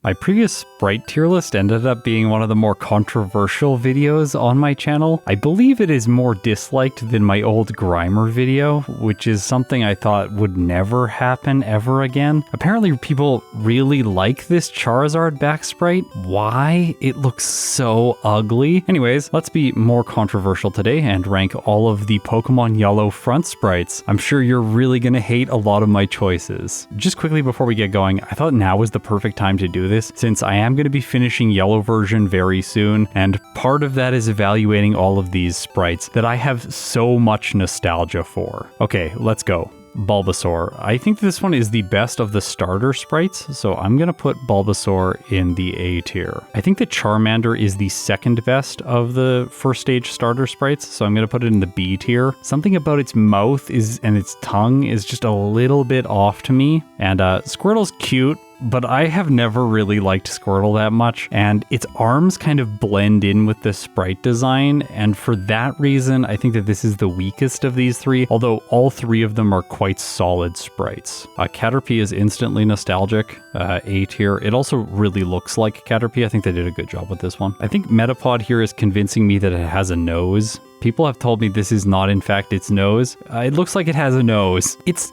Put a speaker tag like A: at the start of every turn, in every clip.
A: My previous Sprite tier list ended up being one of the more controversial videos on my channel. I believe it is more disliked than my old Grimer video, which is something I thought would never happen ever again. Apparently people really like this Charizard back sprite. Why? It looks so ugly. Anyways, let's be more controversial today and rank all of the Pokemon Yellow front sprites. I'm sure you're really gonna hate a lot of my choices. Just quickly before we get going, I thought now was the perfect time to do this since I am going to be finishing Yellow version very soon, and part of that is evaluating all of these sprites that I have so much nostalgia for. Okay, let's go. Bulbasaur. I think this one is the best of the starter sprites, so I'm going to put Bulbasaur in the A tier. I think the Charmander is the second best of the first stage starter sprites, so I'm going to put it in the B tier. Something about its mouth and its tongue is just a little bit off to me, and Squirtle's cute, but I have never really liked Squirtle that much, and its arms kind of blend in with the sprite design, and for that reason, I think that this is the weakest of these three, although all three of them are quite solid sprites. Caterpie is instantly nostalgic, A tier. It also really looks like Caterpie. I think they did a good job with this one. I think Metapod here is convincing me that it has a nose. People have told me this is not in fact its nose. It looks like it has a nose. It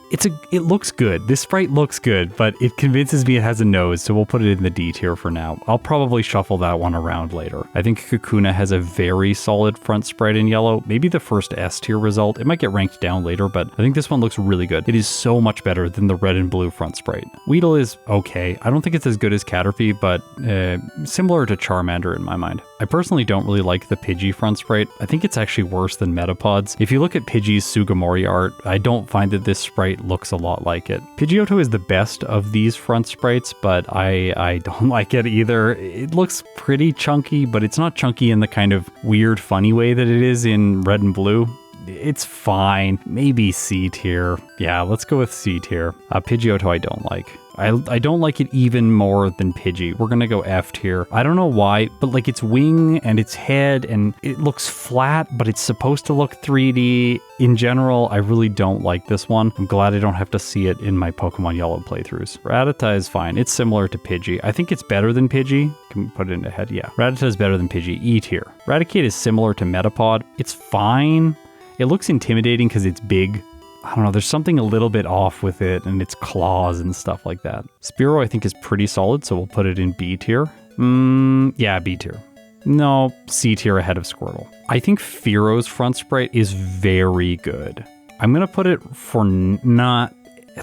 A: looks good. This sprite looks good, but it convinces me it has a nose, so we'll put it in the D tier for now. I'll probably shuffle that one around later. I think Kakuna has a very solid front sprite in yellow. Maybe the first S tier result. It might get ranked down later, but I think this one looks really good. It is so much better than the red and blue front sprite. Weedle is okay. I don't think it's as good as Caterpie, but similar to Charmander in my mind. I personally don't really like the Pidgey front sprite. I think it's actually worse than Metapod's. If you look at Pidgey's Sugimori art, I don't find that this sprite looks a lot like it. Pidgeotto is the best of these front sprites, but I don't like it either. It looks pretty chunky, but it's not chunky in the kind of weird, funny way that it is in red and blue. It's fine. Maybe C tier. Yeah, let's go with C tier. Pidgeotto I don't like. I don't like it even more than Pidgey. We're gonna go F tier. I don't know why, but like its wing and its head, and it looks flat, but it's supposed to look 3D. In general, I really don't like this one. I'm glad I don't have to see it in my Pokemon Yellow playthroughs. Rattata is fine. It's similar to Pidgey. I think it's better than Pidgey. Can we put it in the head? Yeah. Rattata is better than Pidgey. E tier. Raticate is similar to Metapod. It's fine. It looks intimidating because it's big. I don't know, there's something a little bit off with it and its claws and stuff like that. Spearow I think is pretty solid, so we'll put it in B tier. Yeah, B tier. No, C tier ahead of Squirtle. I think Fearo's front sprite is very good. I'm gonna put it for not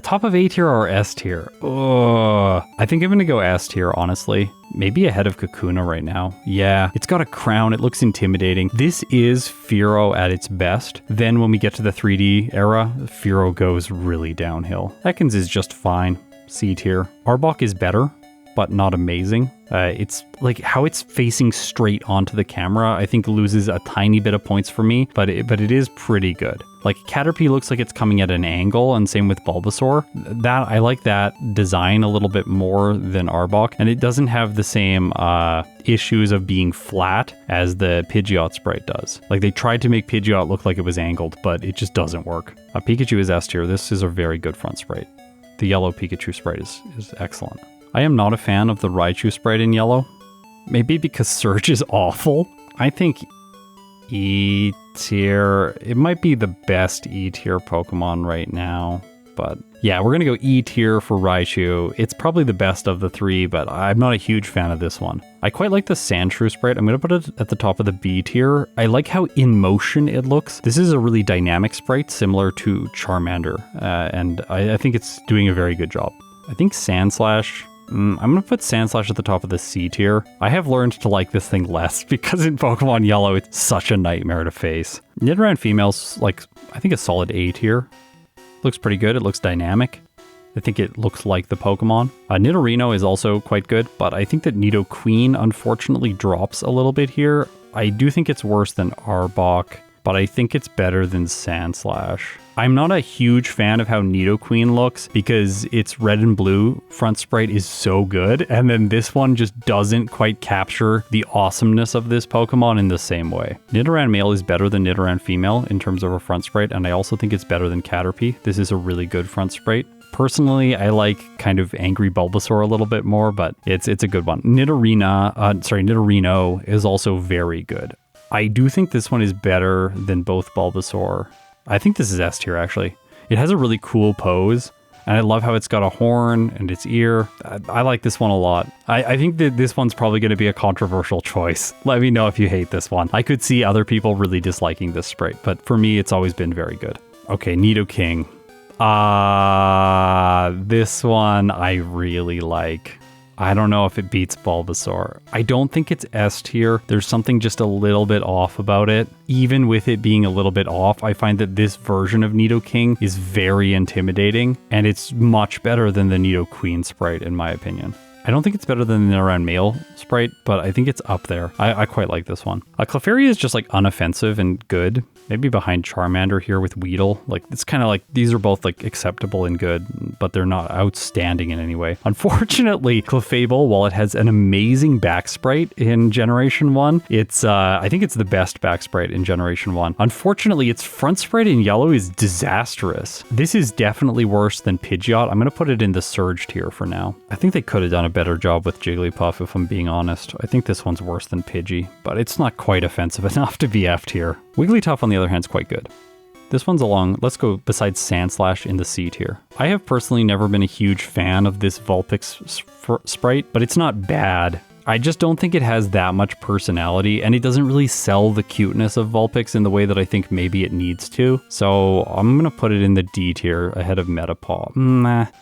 A: top of A tier or S tier. Ugh. I think I'm gonna go S tier, honestly. Maybe ahead of Kakuna right now. Yeah, it's got a crown. It looks intimidating. This is Fearow at its best. Then when we get to the 3D era, Fearow goes really downhill. Ekans is just fine. C tier. Arbok is better, but not amazing. It's like how it's facing straight onto the camera, I think loses a tiny bit of points for me, but it is pretty good. Like Caterpie looks like it's coming at an angle, and same with Bulbasaur. I like that design a little bit more than Arbok, and it doesn't have the same issues of being flat as the Pidgeot sprite does. Like they tried to make Pidgeot look like it was angled, but it just doesn't work. Pikachu is S tier. This is a very good front sprite. The yellow Pikachu sprite is excellent. I am not a fan of the Raichu sprite in yellow. Maybe because Surge is awful. I think E tier. It might be the best E tier Pokemon right now. But yeah, we're going to go E tier for Raichu. It's probably the best of the three, but I'm not a huge fan of this one. I quite like the Sandshrew sprite. I'm going to put it at the top of the B tier. I like how in motion it looks. This is a really dynamic sprite, similar to Charmander. And I think it's doing a very good job. I think Sandslash... I'm going to put Sandslash at the top of the C tier. I have learned to like this thing less because in Pokemon Yellow, it's such a nightmare to face. Nidoran female's like, I think a solid A tier. Looks pretty good. It looks dynamic. I think it looks like the Pokemon. Nidorino is also quite good, but I think that Nidoqueen unfortunately drops a little bit here. I do think it's worse than Arbok, but I think it's better than Sandslash. I'm not a huge fan of how Nidoqueen looks because its red and blue front sprite is so good, and then this one just doesn't quite capture the awesomeness of this Pokemon in the same way. Nidoran male is better than Nidoran female in terms of a front sprite, and I also think it's better than Caterpie. This is a really good front sprite. Personally, I like kind of Angry Bulbasaur a little bit more, but it's a good one. Nidorino is also very good. I do think this one is better than both Bulbasaur. I think this is S tier, actually. It has a really cool pose, and I love how it's got a horn and its ear. I like this one a lot. I think that this one's probably going to be a controversial choice. Let me know if you hate this one. I could see other people really disliking this sprite, but for me, it's always been very good. Okay, Nidoking. This one I really like. I don't know if it beats Bulbasaur. I don't think it's S tier. There's something just a little bit off about it. Even with it being a little bit off, I find that this version of Nidoking is very intimidating, and it's much better than the Nidoqueen sprite, in my opinion. I don't think it's better than the Nidoran male sprite, but I think it's up there. I quite like this one. Clefairy is just like unoffensive and good. Maybe behind Charmander here with Weedle. Like, it's kind of like, these are both like acceptable and good, but they're not outstanding in any way. Unfortunately, Clefable, while it has an amazing back sprite in Generation 1, it's, I think it's the best back sprite in Generation 1. Unfortunately, its front sprite in yellow is disastrous. This is definitely worse than Pidgeot. I'm going to put it in the Surge tier for now. I think they could have done a better job with Jigglypuff, if I'm being honest. I think this one's worse than Pidgey, but it's not quite offensive enough to be F tier. Wigglytuff, on the other hand, is quite good. This one's along, let's go besides Sandslash in the C tier. I have personally never been a huge fan of this Vulpix sprite, but it's not bad. I just don't think it has that much personality, and it doesn't really sell the cuteness of Vulpix in the way that I think maybe it needs to. So I'm going to put it in the D tier ahead of Metapod.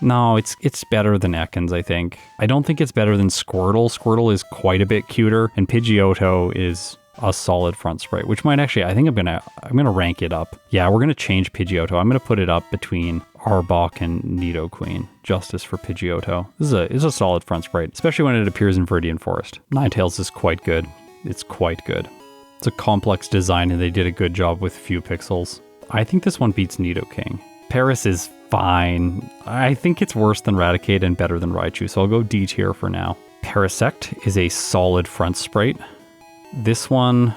A: No, it's better than Ekans, I think. I don't think it's better than Squirtle. Squirtle is quite a bit cuter, and Pidgeotto is a solid front sprite, which might actually, I think I'm gonna rank it up. Yeah, we're gonna change Pidgeotto. I'm gonna put it up between Arbok and Nidoqueen. Justice for Pidgeotto. This is a solid front sprite, especially when it appears in Viridian Forest. Ninetales is quite good. It's quite good. It's a complex design, and they did a good job with few pixels. I think this one beats Nidoking. Paris is fine. I think it's worse than Raticate and better than Raichu, so I'll go D tier for now. Parasect is a solid front sprite. This one,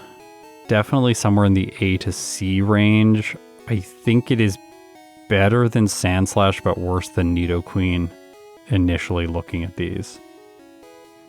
A: definitely somewhere in the A to C range. I think it is better than Sandslash, but worse than Nidoqueen initially looking at these.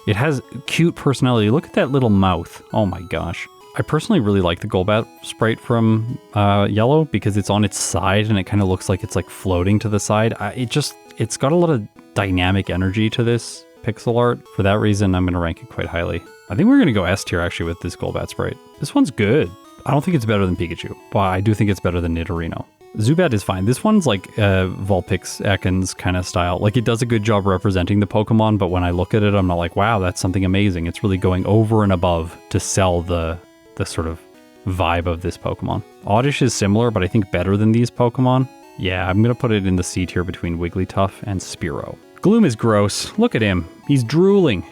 A: It has cute personality. Look at that little mouth. Oh my gosh. I personally really like the Golbat sprite from Yellow because it's on its side and it kind of looks like it's like floating to the side. It's got a lot of dynamic energy to this pixel art. For that reason, I'm going to rank it quite highly. I think we're going to go S tier actually with this Golbat sprite. This one's good. I don't think it's better than Pikachu, but I do think it's better than Nidorino. Zubat is fine. This one's like Vulpix, Ekans kind of style. Like, it does a good job representing the Pokemon, but when I look at it, I'm not like, wow, that's something amazing. It's really going over and above to sell the sort of vibe of this Pokemon. Oddish is similar, but I think better than these Pokemon. Yeah, I'm going to put it in the C tier between Wigglytuff and Spearow. Gloom is gross. Look at him. He's drooling.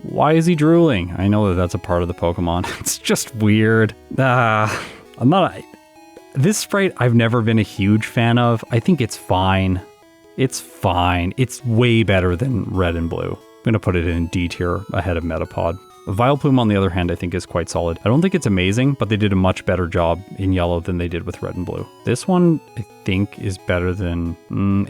A: Why is he drooling? I know that that's a part of the Pokemon. It's just weird. This sprite I've never been a huge fan of. I think it's fine. It's fine. It's way better than Red and Blue. I'm going to put it in D tier ahead of Metapod. Vileplume, on the other hand, I think is quite solid. I don't think it's amazing, but they did a much better job in Yellow than they did with Red and Blue. This one, I think, is better than...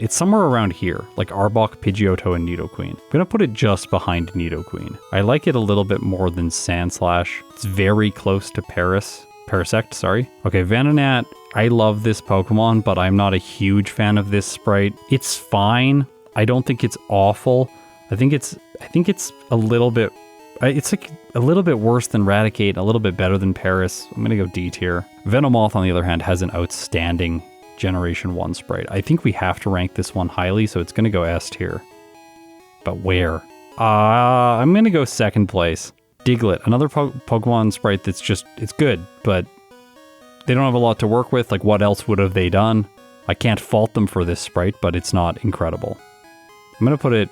A: it's somewhere around here, like Arbok, Pidgeotto, and Nidoqueen. I'm going to put it just behind Nidoqueen. I like it a little bit more than Sandslash. It's very close to Parasect, sorry. Okay, Venonat, I love this Pokemon, but I'm not a huge fan of this sprite. It's fine. I don't think it's awful. I think it's a little bit... It's like a little bit worse than Raticate, a little bit better than Paris. I'm going to go D tier. Venomoth, on the other hand, has an outstanding Generation 1 sprite. I think we have to rank this one highly, so it's going to go S tier. But where? I'm going to go second place. Diglett, another Pokemon sprite that's just, it's good, but they don't have a lot to work with. Like, what else would have they done? I can't fault them for this sprite, but it's not incredible. I'm going to put it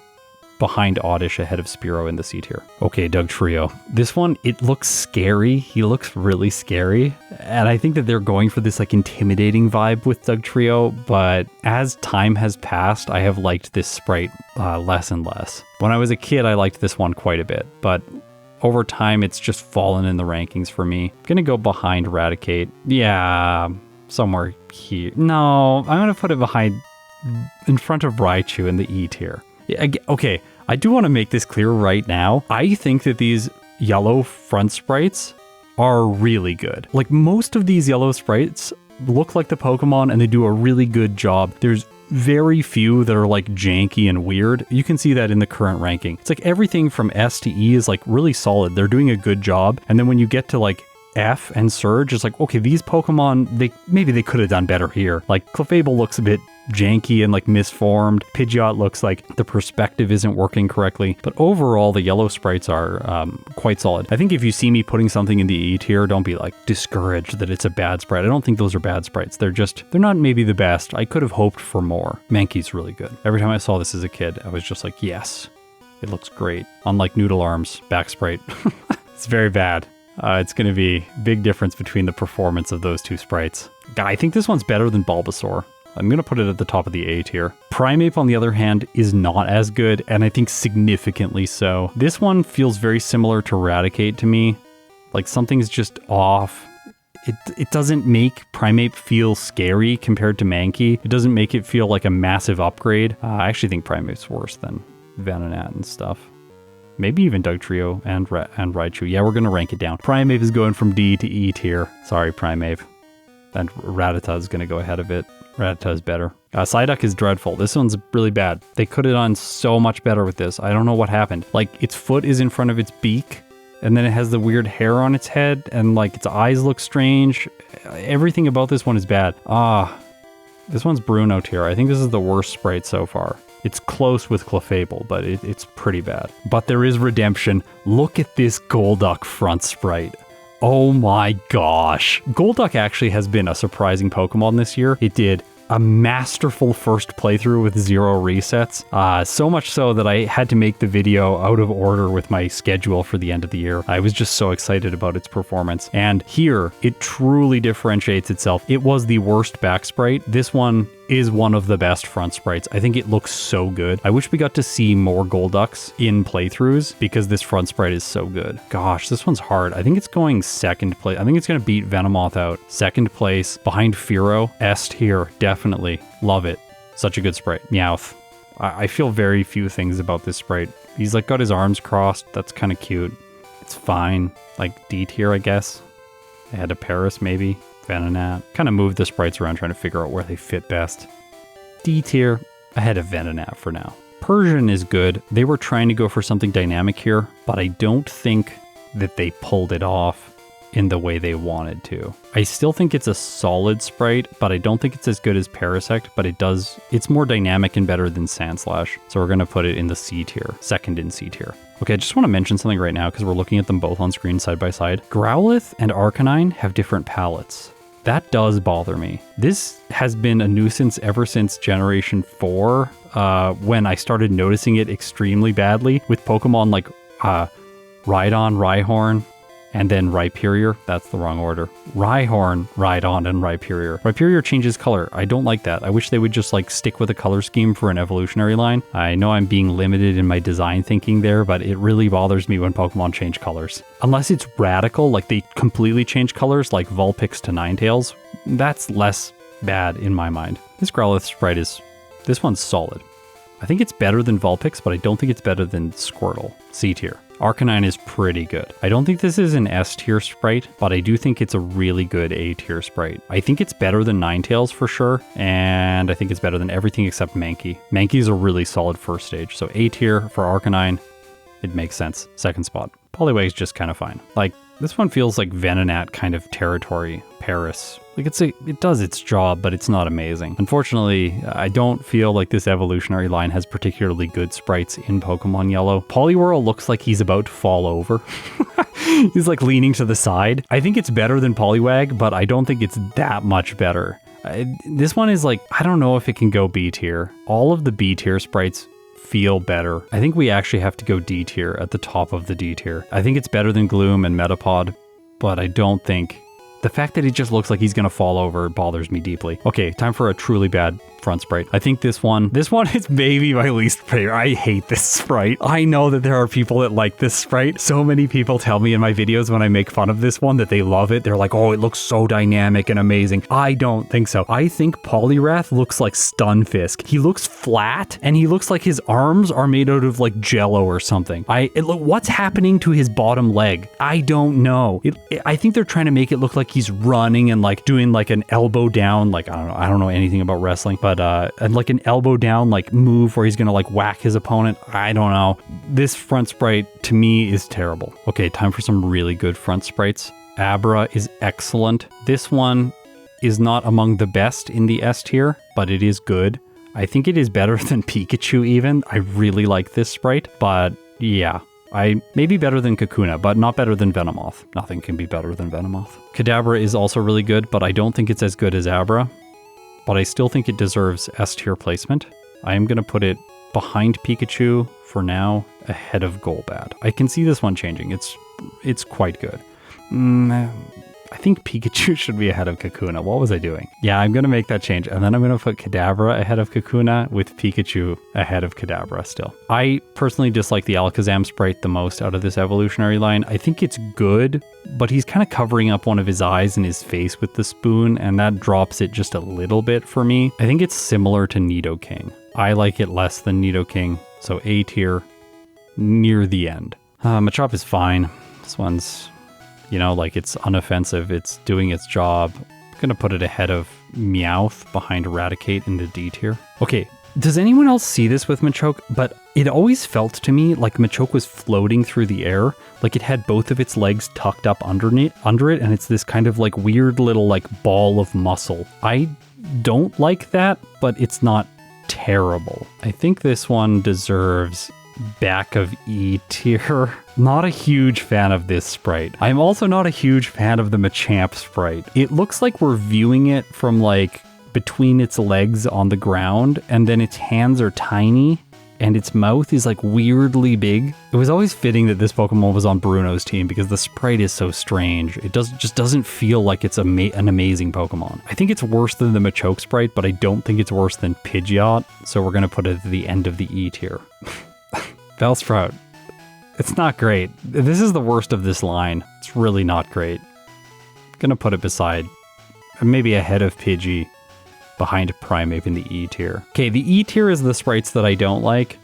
A: behind Oddish ahead of Spearow in the C tier. Okay, Dugtrio. This one, it looks scary. He looks really scary. And I think that they're going for this like intimidating vibe with Dugtrio, but as time has passed, I have liked this sprite less and less. When I was a kid, I liked this one quite a bit, but over time, it's just fallen in the rankings for me. I'm gonna go behind Raticate. Yeah, somewhere here. No, I'm gonna put it behind in front of Raichu in the E tier. Okay, I do want to make this clear right now. I think that these yellow front sprites are really good. Like, most of these yellow sprites look like the Pokemon and they do a really good job. There's very few that are like janky and weird. You can see that in the current ranking. It's like everything from S to E is like really solid. They're doing a good job. And then when you get to like F and Surge, it's like, okay, these Pokemon, maybe they could have done better here. Like Clefable looks a bit janky and like misformed. Pidgeot looks like the perspective isn't working correctly. But overall, the yellow sprites are quite solid. I think if you see me putting something in the E tier, don't be like discouraged that it's a bad sprite. I don't think those are bad sprites. They're not maybe the best. I could have hoped for more. Mankey's really good. Every time I saw this as a kid, I was just like, yes, it looks great. Unlike Noodle Arm's back sprite. It's very bad. It's going to be a big difference between the performance of those two sprites. I think this one's better than Bulbasaur. I'm going to put it at the top of the A tier. Primeape, on the other hand, is not as good, and I think significantly so. This one feels very similar to Raticate to me. Like, something's just off. It doesn't make Primeape feel scary compared to Mankey. It doesn't make it feel like a massive upgrade. I actually think Primeape's worse than Venonat and stuff. Maybe even Dugtrio and Raichu. Yeah, we're going to rank it down. Primeape is going from D to E tier. Sorry, Primeape. And Rattata is going to go ahead of it. Rattata is better. Psyduck is dreadful. This one's really bad. They could have done so much better with this. I don't know what happened. Like, its foot is in front of its beak, and then it has the weird hair on its head, and like its eyes look strange. Everything about this one is bad. This one's Bruno tier. I think this is the worst sprite so far. It's close with Clefable, but it's pretty bad. But there is redemption. Look at this Golduck front sprite. Oh my gosh. Golduck actually has been a surprising Pokemon this year. It did a masterful first playthrough with 0 resets. So much so that I had to make the video out of order with my schedule for the end of the year. I was just so excited about its performance. And here, it truly differentiates itself. It was the worst back sprite. This one is one of the best front sprites. I think it looks so good. I wish we got to see more Golducks in playthroughs because this front sprite is so good. Gosh, this one's hard. I think it's going second place. I think it's going to beat Venomoth out. Second place behind Fearow. S tier, definitely. Love it. Such a good sprite. Meowth. I feel very few things about this sprite. He's like got his arms crossed. That's kind of cute. It's fine. Like D tier, I guess. Ahead of Paris, maybe. Venonat. Kind of moved the sprites around trying to figure out where they fit best. D tier, ahead of Venonat for now. Persian is good. They were trying to go for something dynamic here, but I don't think that they pulled it off in the way they wanted to. I still think it's a solid sprite, but I don't think it's as good as Parasect, but it's more dynamic and better than Sandslash. So we're going to put it in the C tier, second in C tier. Okay, I just want to mention something right now because we're looking at them both on screen side by side. Growlithe and Arcanine have different palettes. That does bother me. This has been a nuisance ever since Generation 4, when I started noticing it extremely badly with Pokemon like Rhydon, Rhyhorn, and then Rhyperior. That's the wrong order. Rhyhorn, Rhydon, and Rhyperior. Rhyperior changes color. I don't like that. I wish they would just like stick with a color scheme for an evolutionary line. I know I'm being limited in my design thinking there, but it really bothers me when Pokemon change colors. Unless it's radical, like they completely change colors like Vulpix to Ninetales, that's less bad in my mind. This Growlithe sprite this one's solid. I think it's better than Vulpix, but I don't think it's better than Squirtle. C tier. Arcanine is pretty good. I don't think this is an S tier sprite, but I do think it's a really good A tier sprite. I think it's better than Ninetales for sure, and I think it's better than everything except Mankey. Mankey's a really solid first stage, so A tier for Arcanine, it makes sense. Second spot. Poliwag's just kind of fine. Like, this one feels like Venonat kind of territory. Paris. Like, it does its job, but it's not amazing. Unfortunately, I don't feel like this evolutionary line has particularly good sprites in Pokemon Yellow. Poliwhirl looks like he's about to fall over. He's like leaning to the side. I think it's better than Poliwag, but I don't think it's that much better. This one is like, I don't know if it can go B tier. All of the B tier sprites feel better. I think we actually have to go D tier at the top of the D tier. I think it's better than Gloom and Metapod, but I don't think The fact that it just looks like he's gonna fall over bothers me deeply. Okay, time for a truly bad front sprite. I think this one is maybe my least favorite. I hate this sprite. I know that there are people that like this sprite. So many people tell me in my videos when I make fun of this one that they love it. They're like, oh, it looks so dynamic and amazing. I don't think so. I think Poliwrath looks like Stunfisk. He looks flat and he looks like his arms are made out of like Jello or something. What's happening to his bottom leg? I don't know. I think they're trying to make it look like he's running and like doing like an elbow down, like I don't know anything about wrestling, but and like an elbow down like move where he's gonna like whack his opponent. I don't know. This front sprite to me is terrible. Okay, time for some really good front sprites. Abra is excellent. This one is not among the best in the S tier, but it is good. I think it is better than Pikachu even. I really like this sprite, but yeah. I may be better than Kakuna, but not better than Venomoth. Nothing can be better than Venomoth. Kadabra is also really good, but I don't think it's as good as Abra. But I still think it deserves S tier placement. I am going to put it behind Pikachu for now, ahead of Golbat. I can see this one changing. It's quite good. I think Pikachu should be ahead of Kakuna. What was I doing? Yeah, I'm going to make that change. And then I'm going to put Kadabra ahead of Kakuna with Pikachu ahead of Kadabra still. I personally dislike the Alakazam sprite the most out of this evolutionary line. I think it's good, but he's kind of covering up one of his eyes and his face with the spoon, and that drops it just a little bit for me. I think it's similar to Nidoking. I like it less than Nidoking, so A tier near the end. Machop is fine. This one's... you know, like it's unoffensive, it's doing its job. I'm gonna put it ahead of Meowth, behind Eradicate in the D tier. Okay, does anyone else see this with Machoke? But it always felt to me like Machoke was floating through the air, like it had both of its legs tucked up under it, and it's this kind of like weird little like ball of muscle. I don't like that, but it's not terrible. I think this one deserves back of E tier. Not a huge fan of this sprite. I'm also not a huge fan of the Machamp sprite. It looks like we're viewing it from like between its legs on the ground, and then its hands are tiny and its mouth is like weirdly big. It was always fitting that this Pokemon was on Bruno's team because the sprite is so strange. It just doesn't feel like it's an amazing Pokemon. I think it's worse than the Machoke sprite, but I don't think it's worse than Pidgeot, so we're gonna put it at the end of the E tier. Bellsprout. It's not great. This is the worst of this line. It's really not great. I'm gonna put it beside, maybe ahead of Pidgey, behind Primeape in the E tier. Okay, the E tier is the sprites that I don't like,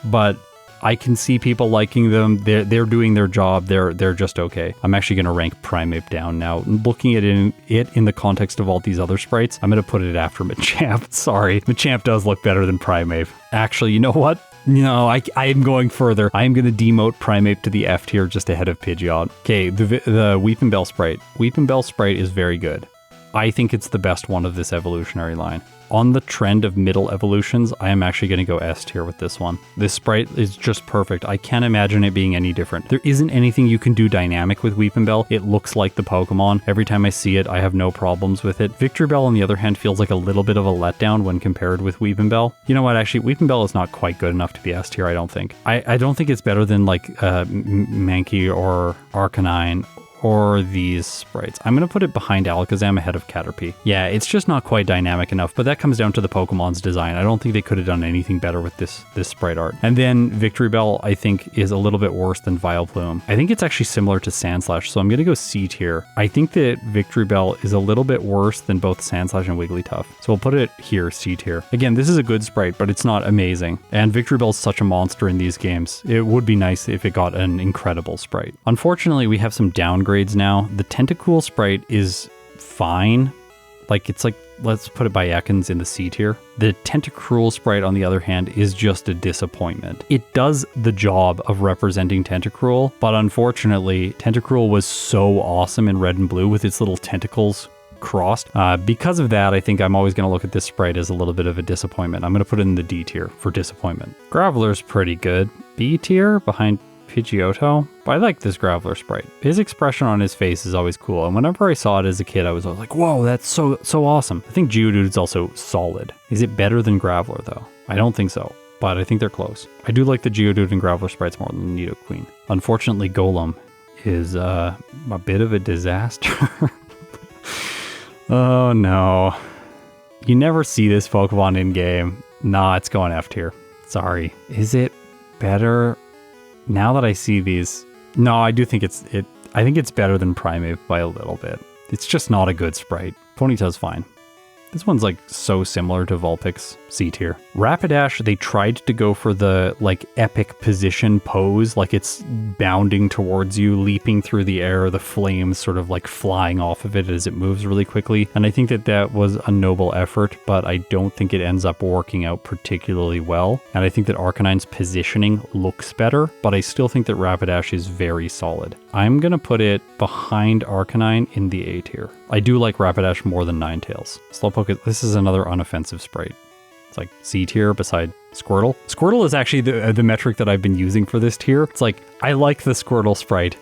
A: but I can see people liking them. They're doing their job. They're just okay. I'm actually gonna rank Primeape down now. Looking at it in the context of all these other sprites, I'm gonna put it after Machamp. Sorry, Machamp does look better than Primeape. Actually, you know what? No, I am going further. I am going to demote Primeape to the F tier just ahead of Pidgeot. Okay, the Weepinbell sprite. Weepinbell sprite is very good. I think it's the best one of this evolutionary line. On the trend of middle evolutions, I am actually going to go S tier with this one. This sprite is just perfect. I can't imagine it being any different. There isn't anything you can do dynamic with Weepinbell. It looks like the Pokemon. Every time I see it, I have no problems with it. Victreebel, on the other hand, feels like a little bit of a letdown when compared with Weepinbell. You know what, actually, Weepinbell is not quite good enough to be S tier, I don't think. I don't think it's better than like Mankey or Arcanine or these sprites. I'm going to put it behind Alakazam ahead of Caterpie. Yeah, it's just not quite dynamic enough, but that comes down to the Pokemon's design. I don't think they could have done anything better with this sprite art. And then Victreebel, I think, is a little bit worse than Vileplume. I think it's actually similar to Sandslash, so I'm going to go C tier. I think that Victreebel is a little bit worse than both Sandslash and Wigglytuff, so we'll put it here, C tier. Again, this is a good sprite, but it's not amazing. And Victreebel is such a monster in these games. It would be nice if it got an incredible sprite. Unfortunately, we have some downgrades now. The Tentacool sprite is fine. Like, it's like, let's put it by Ekans in the C tier. The Tentacruel sprite, on the other hand, is just a disappointment. It does the job of representing Tentacruel, but unfortunately, Tentacruel was so awesome in Red and Blue with its little tentacles crossed. Because of that, I think I'm always going to look at this sprite as a little bit of a disappointment. I'm going to put it in the D tier for disappointment. Graveler's pretty good. B tier behind Pidgeotto. But I like this Graveler sprite. His expression on his face is always cool, and whenever I saw it as a kid, I was always like, whoa, that's so awesome. I think Geodude is also solid. Is it better than Graveler, though? I don't think so, but I think they're close. I do like the Geodude and Graveler sprites more than the Nidoqueen. Unfortunately, Golem is a bit of a disaster. Oh no. You never see this Pokemon in game. Nah, it's going F tier. Sorry. Is it better now that I see these? No, I do think I think it's better than Primeape by a little bit. It's just not a good sprite. Ponyta's fine. This one's like so similar to Vulpix, C tier. Rapidash, they tried to go for the like epic position pose, like it's bounding towards you, leaping through the air, the flames sort of like flying off of it as it moves really quickly. And I think that was a noble effort, but I don't think it ends up working out particularly well. And I think that Arcanine's positioning looks better, but I still think that Rapidash is very solid. I'm gonna put it behind Arcanine in the A tier. I do like Rapidash more than Ninetales. Slowpoke, this is another unoffensive sprite. It's like C tier beside Squirtle. Squirtle is actually the metric that I've been using for this tier. It's like, I like the Squirtle sprite.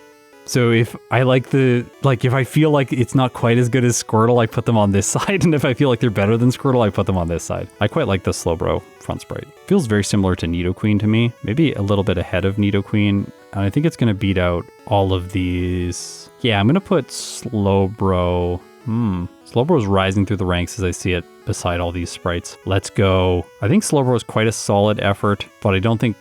A: So if I like if I feel like it's not quite as good as Squirtle, I put them on this side. And if I feel like they're better than Squirtle, I put them on this side. I quite like the Slowbro front sprite. Feels very similar to Nidoqueen to me. Maybe a little bit ahead of Nidoqueen. And I think it's going to beat out all of these. Yeah, I'm going to put Slowbro. Slowbro's rising through the ranks as I see it beside all these sprites. Let's go. I think Slowbro is quite a solid effort, but I don't think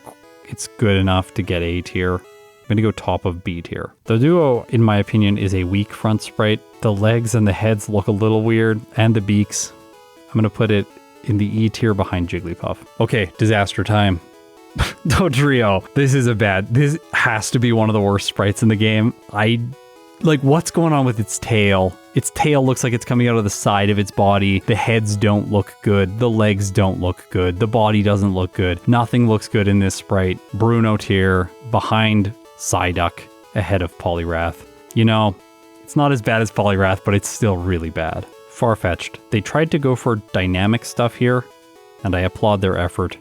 A: it's good enough to get A tier. I'm going to go top of B tier. The Duo, in my opinion, is a weak front sprite. The legs and the heads look a little weird, and the beaks. I'm going to put it in the E tier behind Jigglypuff. Okay, disaster time. Dodrio. This has to be one of the worst sprites in the game. Like, what's going on with its tail? Its tail looks like it's coming out of the side of its body. The heads don't look good. The legs don't look good. The body doesn't look good. Nothing looks good in this sprite. Bruno tier, behind Psyduck, ahead of Poliwrath. You know, it's not as bad as Poliwrath, but it's still really bad. Farfetch'd. They tried to go for dynamic stuff here, and I applaud their effort,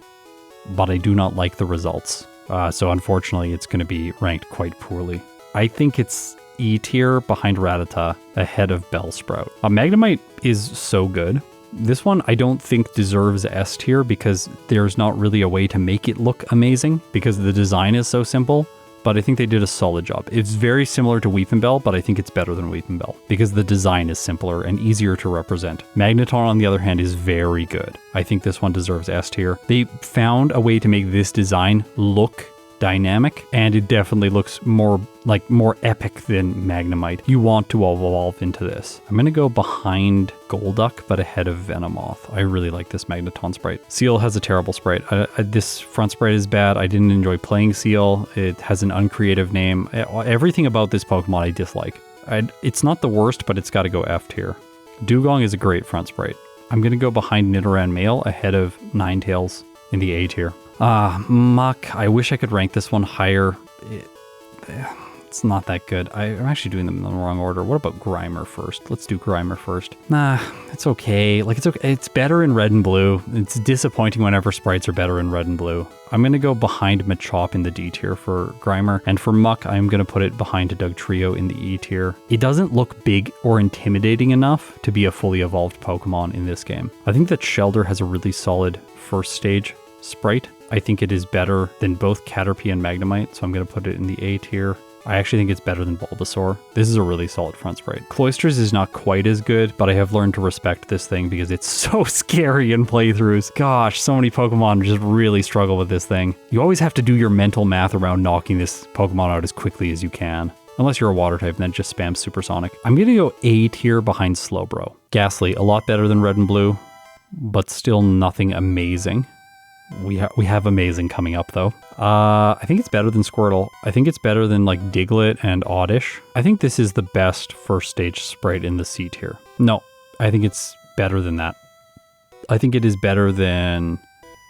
A: but I do not like the results. So unfortunately, it's going to be ranked quite poorly. I think it's E tier behind Rattata, ahead of Bellsprout. Magnemite is so good. This one I don't think deserves S tier because there's not really a way to make it look amazing because the design is so simple, but I think they did a solid job. It's very similar to Weepinbell, but I think it's better than Weepinbell because the design is simpler and easier to represent. Magneton, on the other hand, is very good. I think this one deserves S tier. They found a way to make this design look dynamic, and it definitely looks more epic than Magnemite. You want to evolve into this. I'm going to go behind Golduck, but ahead of Venomoth. I really like this Magneton sprite. Seal has a terrible sprite. This front sprite is bad. I didn't enjoy playing Seal. It has an uncreative name. Everything about this Pokemon I dislike. It's not the worst, but it's got to go F tier. Dugong is a great front sprite. I'm going to go behind Nidoran Male, ahead of Ninetales in the A tier. Muck. I wish I could rank this one higher. It's not that good. I'm actually doing them in the wrong order. What about Grimer first? Let's do Grimer first. Nah, it's okay. Like, it's okay. It's better in red and blue. It's disappointing whenever sprites are better in red and blue. I'm going to go behind Machop in the D tier for Grimer. And for Muck, I'm going to put it behind Dugtrio in the E tier. It doesn't look big or intimidating enough to be a fully evolved Pokemon in this game. I think that Shelder has a really solid first stage sprite. I think it is better than both Caterpie and Magnemite, so I'm going to put it in the A tier. I actually think it's better than Bulbasaur. This is a really solid front sprite. Cloysters is not quite as good, but I have learned to respect this thing because it's so scary in playthroughs. Gosh, so many Pokemon just really struggle with this thing. You always have to do your mental math around knocking this Pokemon out as quickly as you can. Unless you're a water type, then just spam Supersonic. I'm going to go A tier behind Slowbro. Ghastly, a lot better than Red and Blue, but still nothing amazing. We have amazing coming up though. I think it's better than Squirtle. I think it's better than like Diglett and Oddish. I think this is the best first stage sprite in the C tier. No, I think it's better than that. I think it is better than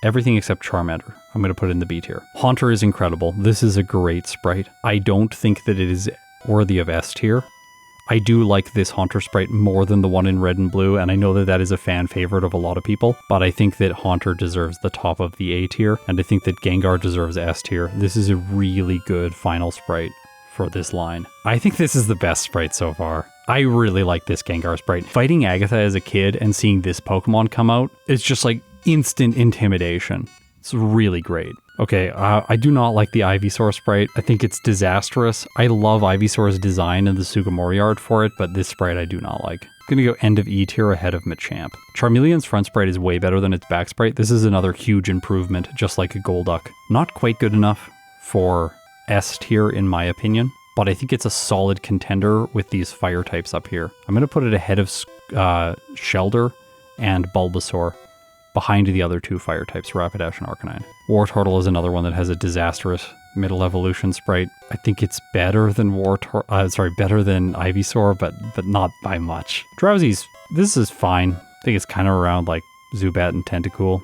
A: everything except Charmander. I'm going to put it in the B tier. Haunter is incredible. This is a great sprite. I don't think that it is worthy of S tier. I do like this Haunter sprite more than the one in red and blue, and I know that that is a fan favorite of a lot of people, but I think that Haunter deserves the top of the A tier, and I think that Gengar deserves S tier. This is a really good final sprite for this line. I think this is the best sprite so far. I really like this Gengar sprite. Fighting Agatha as a kid and seeing this Pokemon come out, it's just like instant intimidation. It's really great. Okay, I do not like the Ivysaur sprite. I think it's disastrous. I love Ivysaur's design and the Sugimori art for it, but this sprite I do not like. I'm gonna go end of E tier ahead of Machamp. Charmeleon's front sprite is way better than its back sprite. This is another huge improvement, just like a Golduck. Not quite good enough for S tier in my opinion, but I think it's a solid contender with these fire types up here. I'm gonna put it ahead of Shelder and Bulbasaur, behind the other two fire types, Rapidash and Arcanine. Wartortle is another one that has a disastrous middle evolution sprite. I think it's better than better than Ivysaur, but not by much. Drowsy's, this is fine. I think it's kind of around like Zubat and Tentacool.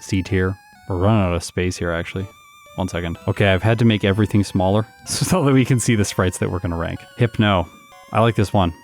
A: C tier. We're running out of space here, actually. 1 second. Okay, I've had to make everything smaller so that we can see the sprites that we're going to rank. Hypno. I like this one.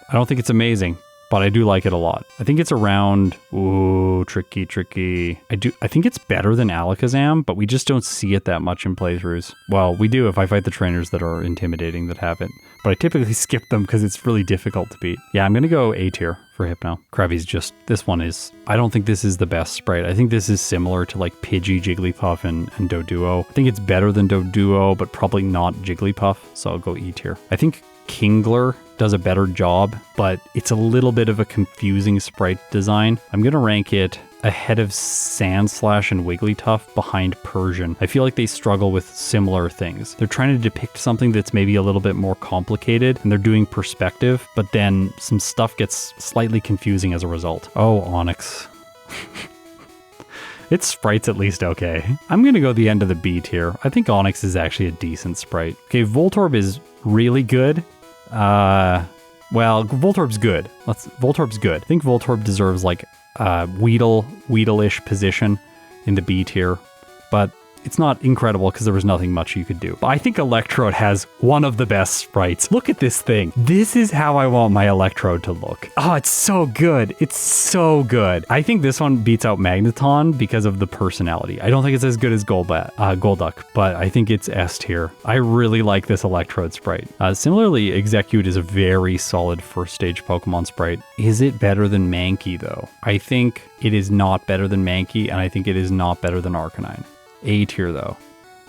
A: I don't think it's amazing, but I do like it a lot. I think it's around, ooh, tricky. I think it's better than Alakazam, but we just don't see it that much in playthroughs. Well, we do if I fight the trainers that are intimidating that have it, but I typically skip them because it's really difficult to beat. Yeah, I'm gonna go A tier for Hypno. Krabi's just, this one is, I don't think this is the best sprite. I think this is similar to like Pidgey, Jigglypuff, and Doduo. I think it's better than Doduo, but probably not Jigglypuff, so I'll go E tier. I think Kingler does a better job, but it's a little bit of a confusing sprite design. I'm gonna rank it ahead of Sandslash and Wigglytuff, behind Persian. I feel like they struggle with similar things. They're trying to depict something that's maybe a little bit more complicated, and they're doing perspective, but then some stuff gets slightly confusing as a result. Oh, Onix. Its sprite's at least okay. I'm gonna go the end of the B tier. I think Onix is actually a decent sprite. Okay, Voltorb is really good. Well, Voltorb's good. Voltorb's good. I think Voltorb deserves like Weedle-ish position in the B tier, but it's not incredible because there was nothing much you could do. But I think Electrode has one of the best sprites. Look at this thing. This is how I want my Electrode to look. Oh, it's so good. It's so good. I think this one beats out Magneton because of the personality. I don't think it's as good as Golduck, but I think it's S tier. I really like this Electrode sprite. Similarly, Execute is a very solid first stage Pokemon sprite. Is it better than Mankey though? I think it is not better than Mankey, and I think it is not better than Arcanine. A tier though.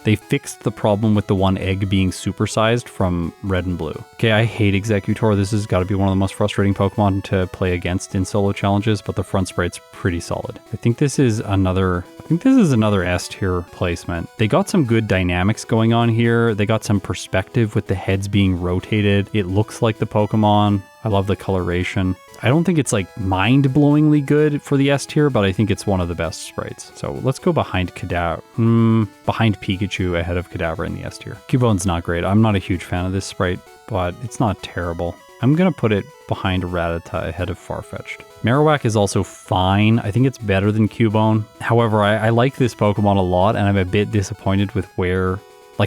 A: They fixed the problem with the one egg being supersized from Red and Blue. Okay, I hate Executor. This has got to be one of the most frustrating Pokemon to play against in solo challenges, but the front sprite's pretty solid. I think this is another S tier placement. They got some good dynamics going on here. They got some perspective with the heads being rotated. It looks like the Pokemon. I love the coloration. I don't think it's like mind-blowingly good for the S tier, but I think it's one of the best sprites. So let's go behind behind Pikachu ahead of Kadabra in the S tier. Cubone's not great. I'm not a huge fan of this sprite, but it's not terrible. I'm gonna put it behind Rattata ahead of Farfetch'd. Marowak is also fine. I think it's better than Cubone. However, I like this Pokemon a lot, and I'm a bit disappointed with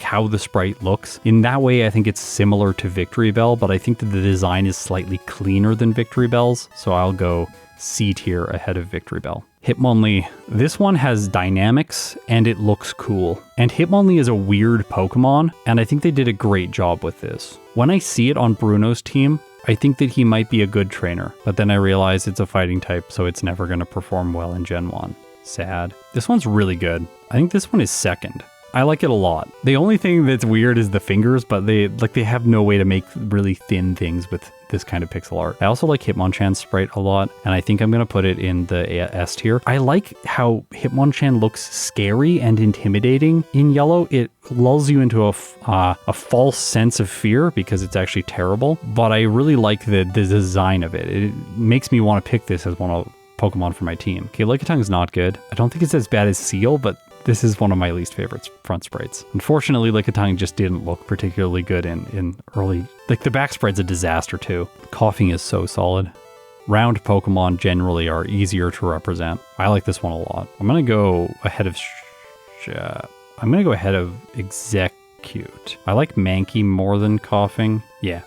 A: how the sprite looks. In that way, I think it's similar to Victory Bell, but I think that the design is slightly cleaner than Victory Bell's, so I'll go C tier ahead of Victory Bell. Hitmonlee. This one has dynamics, and it looks cool. And Hitmonlee is a weird Pokemon, and I think they did a great job with this. When I see it on Bruno's team, I think that he might be a good trainer, but then I realize it's a fighting type, so it's never going to perform well in Gen 1. Sad. This one's really good. I think this one is second. I like it a lot. The only thing that's weird is the fingers, but they have no way to make really thin things with this kind of pixel art. I also like Hitmonchan's sprite a lot, and I think I'm going to put it in the S tier. I like how Hitmonchan looks scary and intimidating in yellow. It lulls you into a false sense of fear because it's actually terrible, but I really like the design of it. It makes me want to pick this as one of Pokemon for my team. Okay, Lickitung is not good. I don't think it's as bad as Seal, but this is one of my least favorite front sprites. Unfortunately, Lickitung just didn't look particularly good in early... Like, the back sprite's a disaster, too. Coughing is so solid. Round Pokemon generally are easier to represent. I like this one a lot. I'm gonna go ahead of... Execute. I like Mankey more than Coughing. Yeah.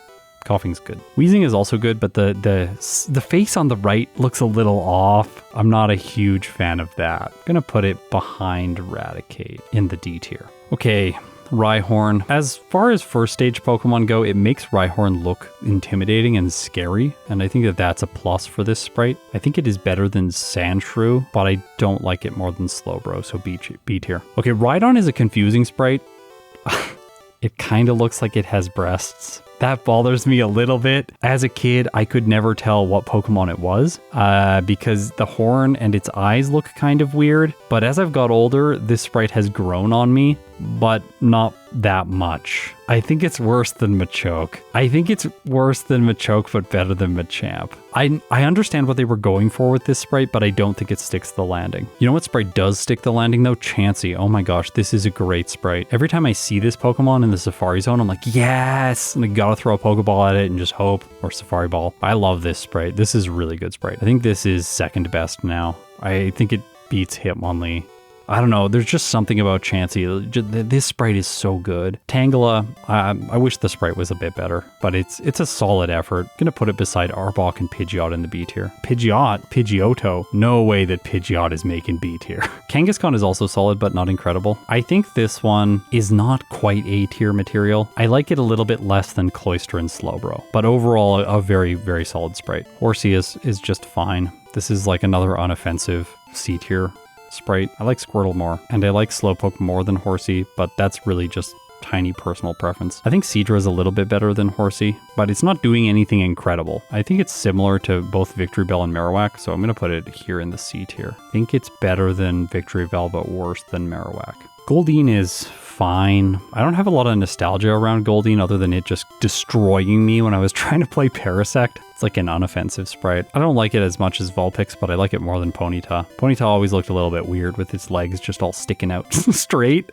A: Coughing's good. Wheezing is also good, but the face on the right looks a little off. I'm not a huge fan of that. I'm gonna put it behind Raticate in the D tier. Okay, Rhyhorn. As far as first stage Pokemon go, it makes Rhyhorn look intimidating and scary, and I think that that's a plus for this sprite. I think it is better than Sandshrew, but I don't like it more than Slowbro, so B tier. Okay, Rhydon is a confusing sprite. It kind of looks like it has breasts. That bothers me a little bit. As a kid, I could never tell what Pokemon it was because the horn and its eyes look kind of weird. But as I've got older, this sprite has grown on me, but not that much. I think it's worse than Machoke. I think it's worse than Machoke, but better than Machamp. I understand what they were going for with this sprite, but I don't think it sticks the landing. You know what sprite does stick the landing though? Chansey. Oh my gosh, this is a great sprite. Every time I see this Pokemon in the Safari Zone, I'm like, yes! And I gotta throw a Pokeball at it and just hope, or Safari Ball. I love this sprite. This is a really good sprite. I think this is second best now. I think it beats Hitmonlee. I don't know, there's just something about Chansey. This sprite is so good. Tangela, I wish the sprite was a bit better, but it's a solid effort. Gonna put it beside Arbok and Pidgeot in the B tier. Pidgeotto, no way that Pidgeot is making B tier. Kangaskhan is also solid, but not incredible. I think this one is not quite A tier material. I like it a little bit less than Cloyster and Slowbro, but overall a very, very solid sprite. Horsey is just fine. This is like another unoffensive C tier sprite. I like Squirtle more, and I like Slowpoke more than Horsey, but that's really just tiny personal preference. I think Seadra is a little bit better than Horsey, but it's not doing anything incredible. I think it's similar to both Victory Bell and Marowak, so I'm going to put it here in the C tier. I think it's better than Victory Bell, but worse than Marowak. Goldeen is fine. I don't have a lot of nostalgia around Goldeen other than it just destroying me when I was trying to play Parasect. It's like an unoffensive sprite. I don't like it as much as Vulpix, but I like it more than Ponyta. Ponyta always looked a little bit weird with its legs just all sticking out straight.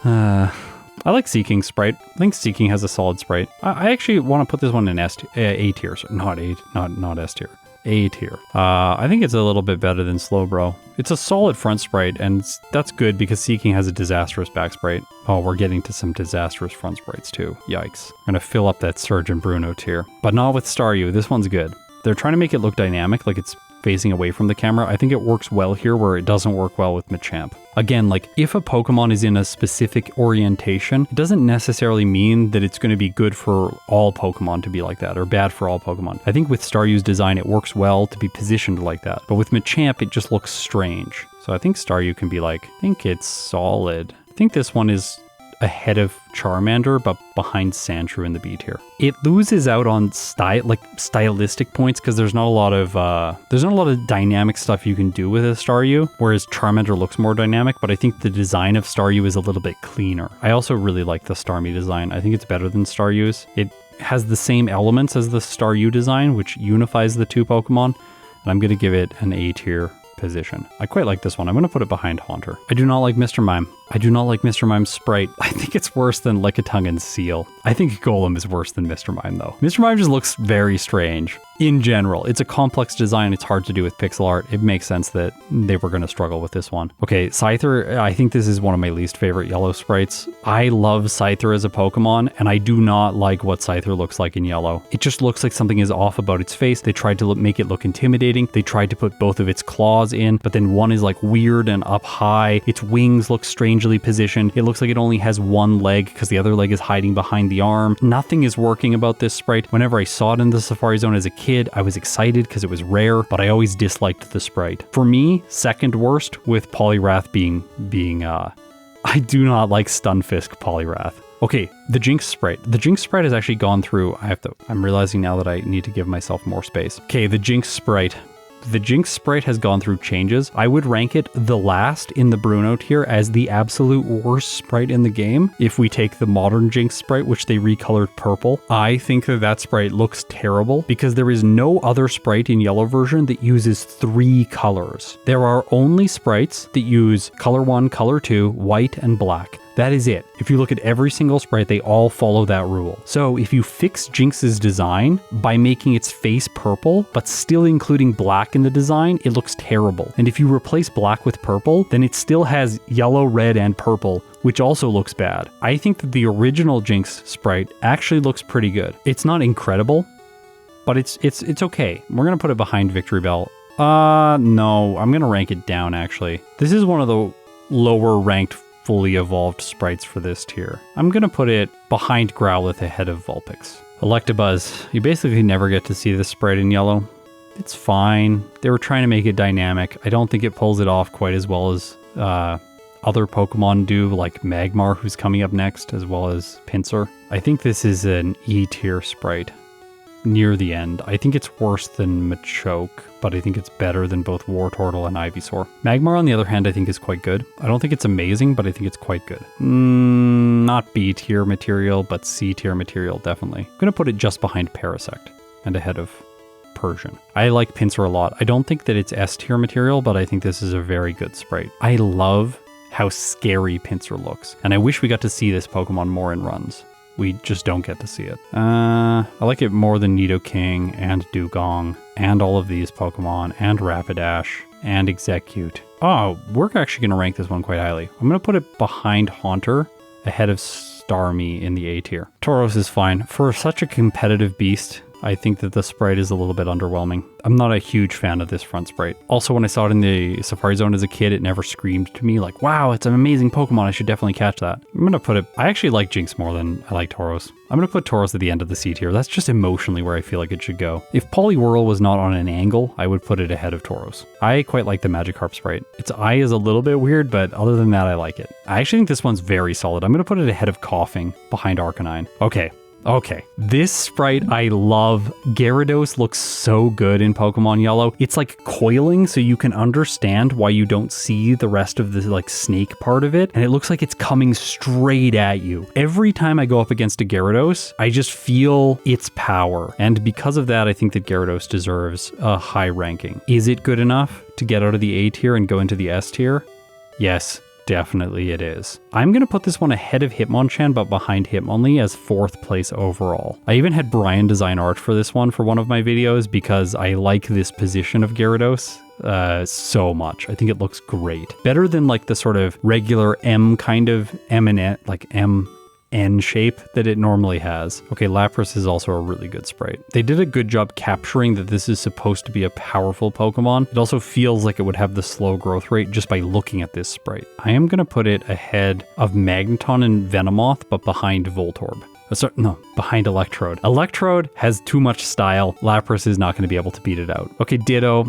A: I like Seeking sprite. I think Seeking has a solid sprite. I actually want to put this one in A tier, so not S tier. A tier. I think it's a little bit better than Slowbro. It's a solid front sprite, and that's good because Seeking has a disastrous back sprite. Oh, we're getting to some disastrous front sprites too. Yikes. I'm gonna fill up that Surge and Bruno tier. But not with Staryu. This one's good. They're trying to make it look dynamic, like it's facing away from the camera. I think it works well here where it doesn't work well with Machamp. Again, like if a Pokemon is in a specific orientation, it doesn't necessarily mean that it's going to be good for all Pokemon to be like that or bad for all Pokemon. I think with Staryu's design, it works well to be positioned like that. But with Machamp, it just looks strange. So I think Staryu can be like, I think it's solid. I think this one is ahead of Charmander, but behind Sandshrew in the B tier. It loses out on stylistic points because there's not a lot of dynamic stuff you can do with a Staryu, whereas Charmander looks more dynamic, but I think the design of Staryu is a little bit cleaner. I also really like the Starmie design. I think it's better than Staryu's. It has the same elements as the Staryu design, which unifies the two Pokemon, and I'm going to give it an A tier position. I quite like this one. I'm going to put it behind Haunter. I do not like Mr. Mime. I do not like Mr. Mime's sprite. I think it's worse than Lickitung and Seal. I think Golem is worse than Mr. Mime though. Mr. Mime just looks very strange. In general, it's a complex design. It's hard to do with pixel art. It makes sense that they were going to struggle with this one. Okay, Scyther, I think this is one of my least favorite yellow sprites. I love Scyther as a Pokemon, and I do not like what Scyther looks like in yellow. It just looks like something is off about its face. They tried to make it look intimidating. They tried to put both of its claws in, but then one is like weird and up high. Its wings look strangely positioned. It looks like it only has one leg because the other leg is hiding behind the arm. Nothing is working about this sprite. Whenever I saw it in the Safari Zone as a kid, I was excited because it was rare, but I always disliked the sprite. For me, second worst, with Poliwrath being I do not like Stunfisk Poliwrath. Okay, the Jinx sprite. The Jinx sprite has actually gone through, I'm realizing now that I need to give myself more space. Okay, the Jinx sprite. The Jinx sprite has gone through changes. I would rank it the last in the Bruno tier as the absolute worst sprite in the game. If we take the modern Jinx sprite, which they recolored purple, I think that sprite looks terrible because there is no other sprite in yellow version that uses 3 colors. There are only sprites that use color 1, color 2, white, and black. That is it. If you look at every single sprite, they all follow that rule. So if you fix Jinx's design by making its face purple, but still including black in the design, it looks terrible. And if you replace black with purple, then it still has yellow, red, and purple, which also looks bad. I think that the original Jinx sprite actually looks pretty good. It's not incredible, but it's okay. We're gonna put it behind Victory Bell. No, I'm gonna rank it down actually. This is one of the lower ranked fully evolved sprites for this tier. I'm gonna put it behind Growlithe ahead of Vulpix. Electabuzz, you basically never get to see this sprite in yellow. It's fine. They were trying to make it dynamic. I don't think it pulls it off quite as well as other Pokemon do, like Magmar, who's coming up next, as well as Pinsir. I think this is an E tier sprite near the end. I think it's worse than Machoke, but I think it's better than both Wartortle and Ivysaur. Magmar, on the other hand, I think is quite good. I don't think it's amazing, but I think it's quite good. Not B tier material, but C tier material, definitely. I'm gonna put it just behind Parasect and ahead of Persian. I like Pinsir a lot. I don't think that it's S tier material, but I think this is a very good sprite. I love how scary Pinsir looks, and I wish we got to see this Pokemon more in runs. We just don't get to see it. I like it more than Nidoking and Dugong and all of these Pokemon and Rapidash and Execute. Oh, we're actually going to rank this one quite highly. I'm going to put it behind Haunter ahead of Starmie in the A tier. Tauros is fine. For such a competitive beast, I think that the sprite is a little bit underwhelming. I'm not a huge fan of this front sprite. Also, when I saw it in the Safari Zone as a kid, it never screamed to me like, wow, it's an amazing Pokemon, I should definitely catch that. I'm gonna put it, I actually like Jinx more than I like Tauros. I'm gonna put Tauros at the end of the C tier. That's just emotionally where I feel like it should go. If Poliwhirl was not on an angle, I would put it ahead of Tauros. I quite like the Magikarp sprite. Its eye is a little bit weird, but other than that, I like it. I actually think this one's very solid. I'm gonna put it ahead of Coughing, behind Arcanine. Okay, this sprite I love. Gyarados looks so good in Pokemon Yellow. It's like coiling, so you can understand why you don't see the rest of the like snake part of it, and it looks like it's coming straight at you. Every time I go up against a Gyarados, I just feel its power, and because of that, I think that Gyarados deserves a high ranking. Is it good enough to get out of the A tier and go into the S tier? Yes. Definitely it is. I'm going to put this one ahead of Hitmonchan, but behind Hitmonlee as 4th place overall. I even had Brian design art for this one for one of my videos because I like this position of Gyarados so much. I think it looks great. Better than like the sort of regular M kind of M&N, like M-N shape that it normally has. Okay, Lapras is also a really good sprite. They did a good job capturing that this is supposed to be a powerful Pokemon. It also feels like it would have the slow growth rate just by looking at this sprite. I am going to put it ahead of Magneton and Venomoth, but behind Voltorb. Behind Electrode. Electrode has too much style. Lapras is not going to be able to beat it out. Okay, Ditto.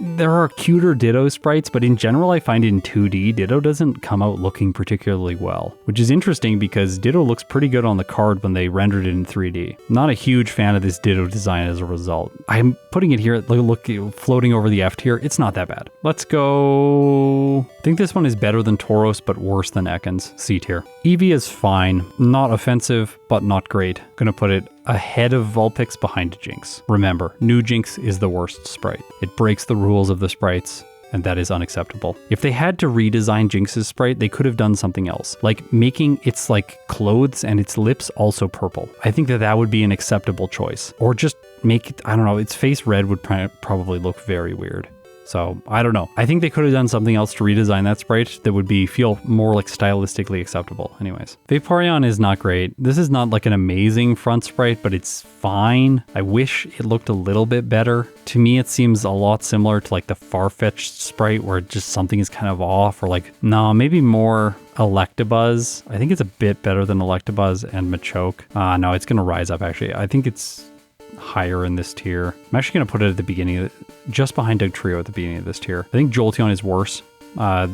A: There are cuter Ditto sprites, but in general I find in 2D, Ditto doesn't come out looking particularly well, which is interesting because Ditto looks pretty good on the card when they rendered it in 3D. Not a huge fan of this Ditto design as a result. I'm putting it here, look, floating over the F tier. It's not that bad. Let's go. I think this one is better than Tauros, but worse than Ekans, C tier. Eevee is fine, not offensive, but not great. Gonna put it ahead of Vulpix, behind Jinx. Remember, new Jinx is the worst sprite. It breaks the rules of the sprites, and that is unacceptable. If they had to redesign Jinx's sprite, they could have done something else, like making its like clothes and its lips also purple. I think that that would be an acceptable choice. Or just make it, I don't know, its face red would probably look very weird. So, I don't know. I think they could have done something else to redesign that sprite that would feel more like stylistically acceptable. Anyways, Vaporeon is not great. This is not like an amazing front sprite, but it's fine. I wish it looked a little bit better. To me, it seems a lot similar to like the Farfetch'd sprite where just something is kind of off, or like, no, maybe more Electabuzz. I think it's a bit better than Electabuzz and Machoke. No, it's going to rise up actually. I think it's higher in this tier. I'm actually going to put it at the beginning, just behind Dugtrio at the beginning of this tier. I think Jolteon is worse.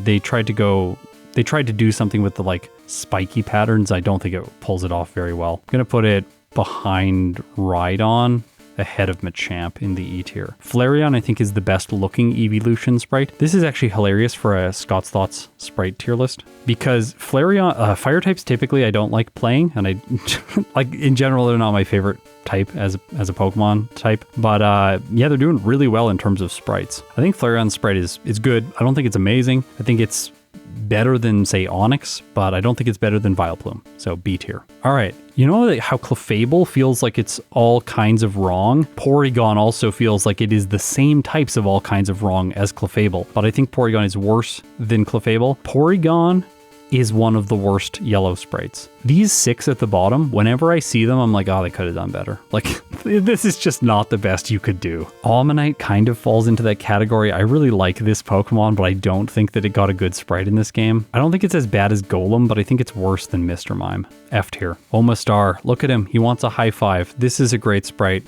A: They tried to do something with the like spiky patterns. I don't think it pulls it off very well. I'm going to put it behind Rhydon, ahead of Machamp in the E tier. Flareon, I think, is the best looking evolution sprite. This is actually hilarious for a Scott's Thoughts sprite tier list because Flareon, fire types typically I don't like playing, and I like in general they're not my favorite type as a Pokemon type, but yeah, they're doing really well in terms of sprites. I think Flareon's sprite is good. I don't think it's amazing. I think it's better than, say, Onix, but I don't think it's better than Vileplume, so B tier. All right, you know how Clefable feels like it's all kinds of wrong? Porygon also feels like it is the same types of all kinds of wrong as Clefable, but I think Porygon is worse than Clefable. Porygon is one of the worst yellow sprites. These 6 at the bottom, whenever I see them, I'm like, oh, they could have done better. Like, this is just not the best you could do. Almanite kind of falls into that category. I really like this Pokemon, but I don't think that it got a good sprite in this game. I don't think it's as bad as Golem, but I think it's worse than Mr. Mime. F tier. Omastar, look at him. He wants a high five. This is a great sprite.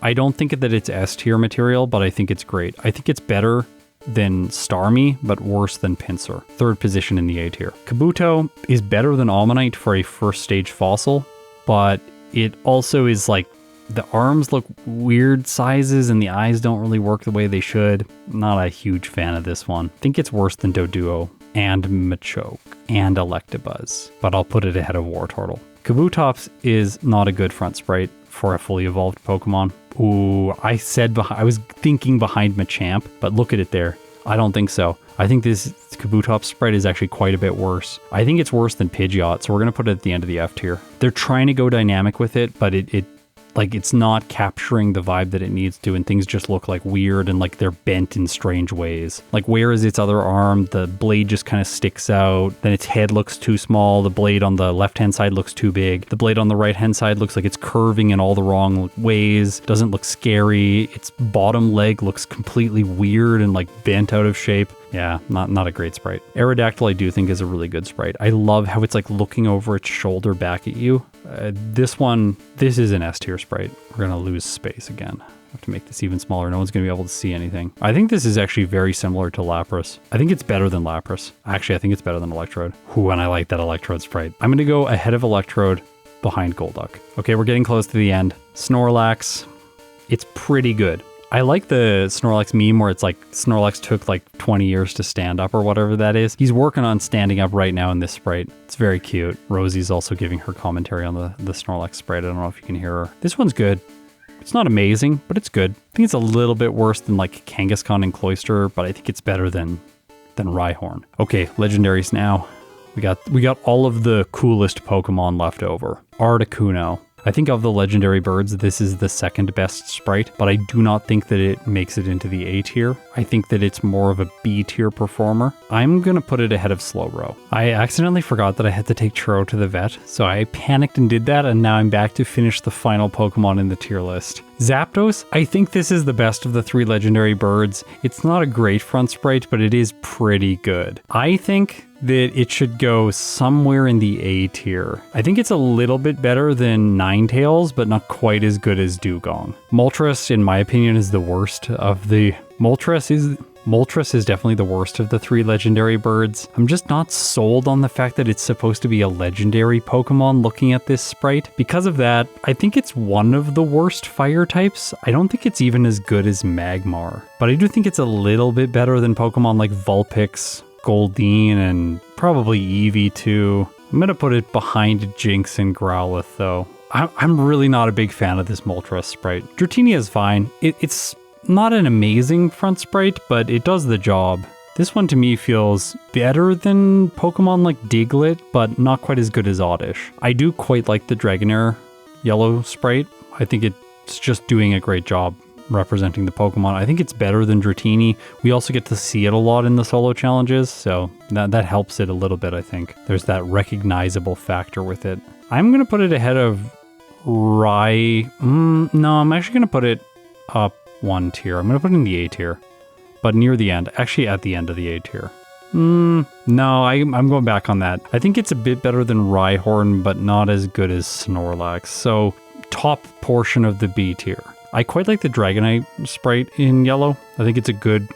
A: I don't think that it's S tier material, but I think it's great. I think it's better than Starmie, but worse than Pinsir. 3rd position in the A tier. Kabuto is better than Almanite for a first stage fossil, but it also is like, the arms look weird sizes and the eyes don't really work the way they should. Not a huge fan of this one. I think it's worse than Doduo and Machoke and Electabuzz, but I'll put it ahead of Wartortle. Kabutops is not a good front sprite for a fully evolved Pokemon. Ooh, I was thinking behind Machamp, but look at it there. I don't think so. I think this Kabutops sprite is actually quite a bit worse. I think it's worse than Pidgeot, so we're going to put it at the end of the F tier. They're trying to go dynamic with it, but it's not capturing the vibe that it needs to, and things just look like weird and like they're bent in strange ways. Like, where is its other arm? The blade just kind of sticks out. Then its head looks too small. The blade on the left-hand side looks too big. The blade on the right-hand side looks like it's curving in all the wrong ways. Doesn't look scary. Its bottom leg looks completely weird and like bent out of shape. Yeah, not a great sprite. Aerodactyl I do think is a really good sprite. I love how it's like looking over its shoulder back at you. This is an S tier sprite. We're going to lose space again. I have to make this even smaller. No one's going to be able to see anything. I think this is actually very similar to Lapras. I think it's better than Lapras. Actually, I think it's better than Electrode. Ooh, and I like that Electrode sprite. I'm going to go ahead of Electrode, behind Golduck. Okay, we're getting close to the end. Snorlax, it's pretty good. I like the Snorlax meme where it's like Snorlax took like 20 years to stand up or whatever that is. He's working on standing up right now in this sprite. It's very cute. Rosie's also giving her commentary on the Snorlax sprite. I don't know if you can hear her. This one's good. It's not amazing, but it's good. I think it's a little bit worse than like Kangaskhan and Cloyster, but I think it's better than Rhyhorn. Okay, legendaries now. We got all of the coolest Pokemon left over. Articuno. I think of the legendary birds, this is the second best sprite, but I do not think that it makes it into the A tier. I think that it's more of a B tier performer. I'm gonna put it ahead of Slowbro. I accidentally forgot that I had to take Churro to the vet, so I panicked and did that, and now I'm back to finish the final Pokemon in the tier list. Zapdos, I think this is the best of the 3 legendary birds. It's not a great front sprite, but it is pretty good. I think that it should go somewhere in the A tier. I think it's a little bit better than Ninetales, but not quite as good as Dugong. Moltres, in my opinion, is the worst of the... Moltres is definitely the worst of the 3 legendary birds. I'm just not sold on the fact that it's supposed to be a legendary Pokemon looking at this sprite. Because of that, I think it's one of the worst fire types. I don't think it's even as good as Magmar, but I do think it's a little bit better than Pokemon like Vulpix, Goldeen, and probably Eevee too. I'm gonna put it behind Jinx and Growlithe though. I'm really not a big fan of this Moltres sprite. Dratini is fine. It's not an amazing front sprite, but it does the job. This one to me feels better than Pokemon like Diglett, but not quite as good as Oddish. I do quite like the Dragonair yellow sprite. I think it's just doing a great job representing the Pokemon. I think it's better than Dratini. We also get to see it a lot in the solo challenges, so that helps it a little bit, I think. There's that recognizable factor with it. I'm going to put it ahead of no, I'm actually going to put it up 1 tier. I'm going to put it in the A tier, but near the end. Actually, at the end of the A tier. No, I'm going back on that. I think it's a bit better than Rhyhorn, but not as good as Snorlax. So, top portion of the B tier. I quite like the Dragonite sprite in yellow. I think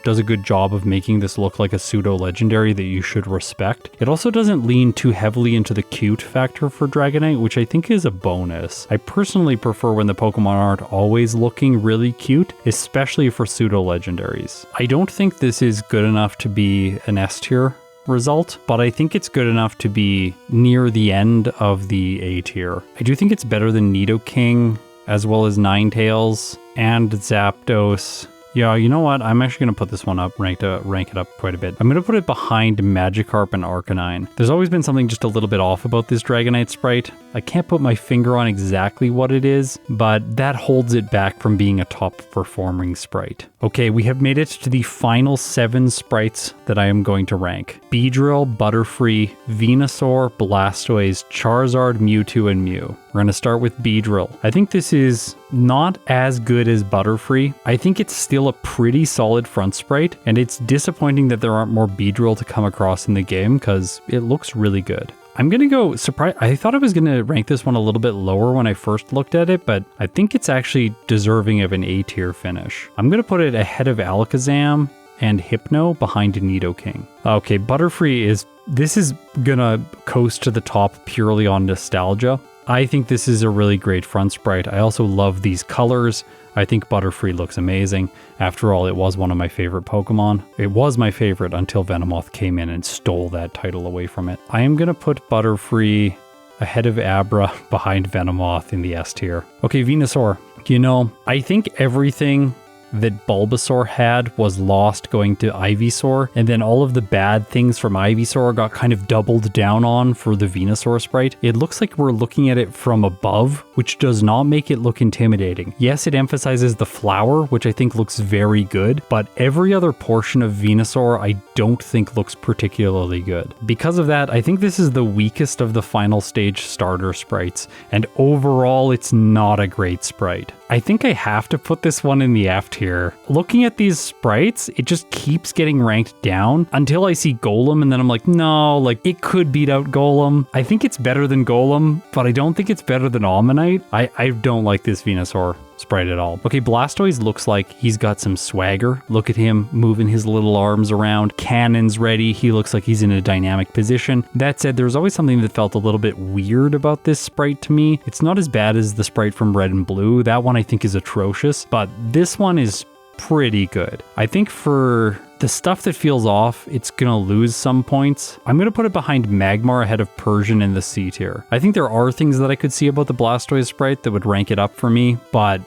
A: does a good job of making this look like a pseudo-legendary that you should respect. It also doesn't lean too heavily into the cute factor for Dragonite, which I think is a bonus. I personally prefer when the Pokemon aren't always looking really cute, especially for pseudo-legendaries. I don't think this is good enough to be an S tier result, but I think it's good enough to be near the end of the A tier. I do think it's better than Nidoking, as well as Ninetales and Zapdos. Yeah, you know what? I'm actually going to put this one up, rank it up quite a bit. I'm going to put it behind Magikarp and Arcanine. There's always been something just a little bit off about this Dragonite sprite. I can't put my finger on exactly what it is, but that holds it back from being a top performing sprite. Okay, we have made it to the final 7 sprites that I am going to rank. Beedrill, Butterfree, Venusaur, Blastoise, Charizard, Mewtwo, and Mew. We're going to start with Beedrill. I think this is not as good as Butterfree. I think it's still a pretty solid front sprite, and it's disappointing that there aren't more Beedrill to come across in the game because it looks really good. I'm going to go surprise. I thought I was going to rank this one a little bit lower when I first looked at it, but I think it's actually deserving of an A tier finish. I'm going to put it ahead of Alakazam and Hypno behind Nidoking. Okay, Butterfree this is going to coast to the top purely on nostalgia. I think this is a really great front sprite. I also love these colors. I think Butterfree looks amazing. After all, it was one of my favorite Pokemon. It was my favorite until Venomoth came in and stole that title away from it. I am going to put Butterfree ahead of Abra, behind Venomoth in the S tier. Okay, Venusaur. You know, I think everything that Bulbasaur had was lost going to Ivysaur, and then all of the bad things from Ivysaur got kind of doubled down on for the Venusaur sprite. It looks like we're looking at it from above, which does not make it look intimidating. Yes, it emphasizes the flower, which I think looks very good, but every other portion of Venusaur I don't think looks particularly good. Because of that, I think this is the weakest of the final stage starter sprites, and overall it's not a great sprite. I think I have to put this one in the F tier. Looking at these sprites, it just keeps getting ranked down until I see Golem, and then I'm like, no, like it could beat out Golem. I think it's better than Golem, but I don't think it's better than Omanyte. I don't like this Venusaur sprite at all. Okay, Blastoise looks like he's got some swagger. Look at him moving his little arms around. Cannon's ready. He looks like he's in a dynamic position. That said, there's always something that felt a little bit weird about this sprite to me. It's not as bad as the sprite from Red and Blue. That one I think is atrocious, but this one is pretty good. I think for the stuff that feels off, it's gonna lose some points. I'm gonna put it behind Magmar ahead of Persian in the C tier. I think there are things that I could see about the Blastoise sprite that would rank it up for me, but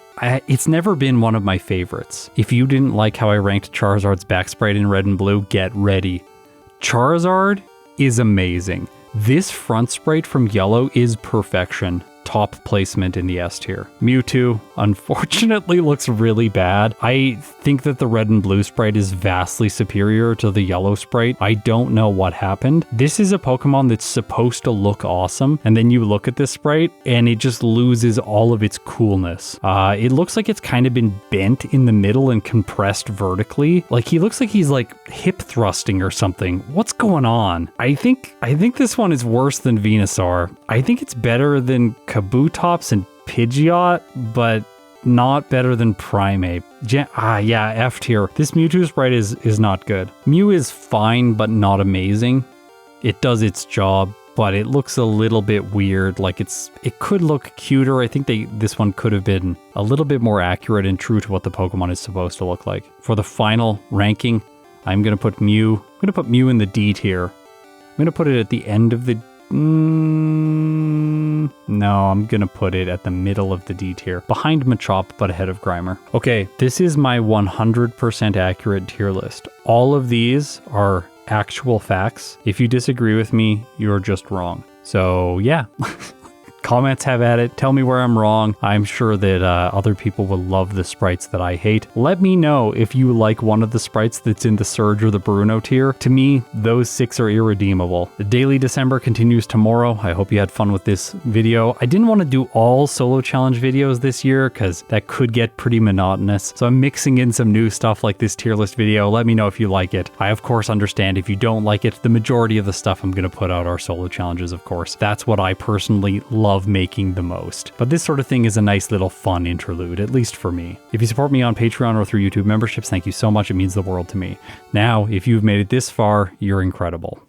A: it's never been one of my favorites. If you didn't like how I ranked Charizard's back sprite in Red and Blue, get ready. Charizard is amazing. This front sprite from Yellow is perfection. Top placement in the S tier. Mewtwo, unfortunately, looks really bad. I think that the Red and Blue sprite is vastly superior to the Yellow sprite. I don't know what happened. This is a Pokemon that's supposed to look awesome, and then you look at this sprite, and it just loses all of its coolness. It looks like it's kind of been bent in the middle and compressed vertically. Like, he looks like he's like hip thrusting or something. What's going on? I think this one is worse than Venusaur. I think it's better than Kabutops and Pidgeot, but not better than Primeape. Yeah, F tier. This Mewtwo sprite is not good. Mew is fine, but not amazing. It does its job, but it looks a little bit weird. Like it could look cuter. I think this one could have been a little bit more accurate and true to what the Pokemon is supposed to look like. For the final ranking, I'm gonna put Mew. I'm gonna put Mew in the D tier. I'm gonna put it at the end of the no, I'm gonna put it at the middle of the D tier, behind Machop but ahead of Grimer. Okay, this is my 100% accurate tier list. All of these are actual facts. If you disagree with me, you're just wrong. So yeah. Comments, have at it. Tell me where I'm wrong. I'm sure that other people will love the sprites that I hate. Let me know if you like one of the sprites that's in the Surge or the Bruno tier. To me, those 6 are irredeemable. The Daily December continues tomorrow. I hope you had fun with this video. I didn't want to do all solo challenge videos this year because that could get pretty monotonous. So I'm mixing in some new stuff like this tier list video. Let me know if you like it. I, of course, understand if you don't like it. The majority of the stuff I'm going to put out are solo challenges, of course. That's what I personally love making the most. But this sort of thing is a nice little fun interlude, at least for me. If you support me on Patreon or through YouTube memberships, thank you so much. It means the world to me. Now, if you've made it this far, you're incredible.